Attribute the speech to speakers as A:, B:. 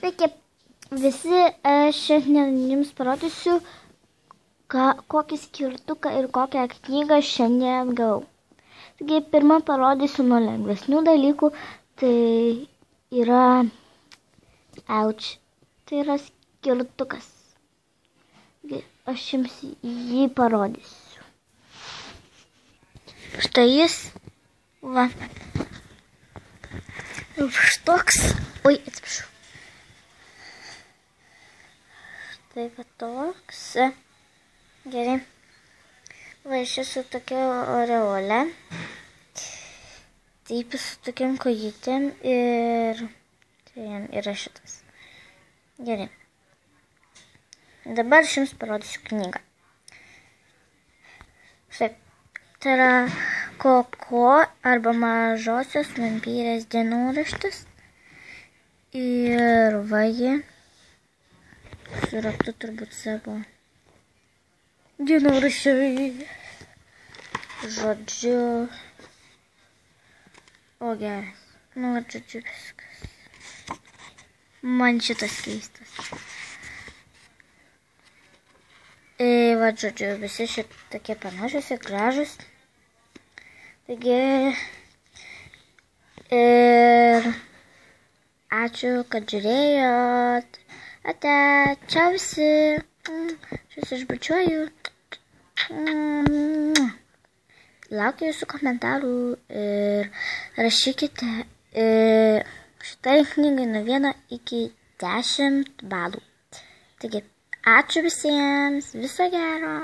A: Sveiki, visi, šiandien jums parodysiu, kokį skirtuką ir kokią knygą šiandien gavau. Taigi, pirmą parodysiu nuo lengvesnių dalykų, tai yra tai yra skirtukas. Taigi, aš jums jį parodysiu. Štai jis, va. Štoks, atsiprašau. Štai va toks. Gerai. Va, aš esu tokia oreolė. Taip, su tokiam kojytėm ir tai yra šitas. Gerai. Dabar aš jums parodysiu knygą. Štai. Tai yra Koko arba mažosios vampyrės dienoraštis. Ir va ji. Su raktu turbūt savo dienoraščiai. Žodžiu. O gerai. Nu, žodžiu viskas. Man šitas keistas. Va, žodžiu, visi šitokie panašus ir gražus. Taigi, ir ačiū, kad žiūrėjot. Ate, čia visi. Aš jūs išbučiuoju. Laukiu jūsų komentarų ir rašykite šitai knygai nuo 1 iki 10 balų. Taigi, ačiū visiems, viso gero.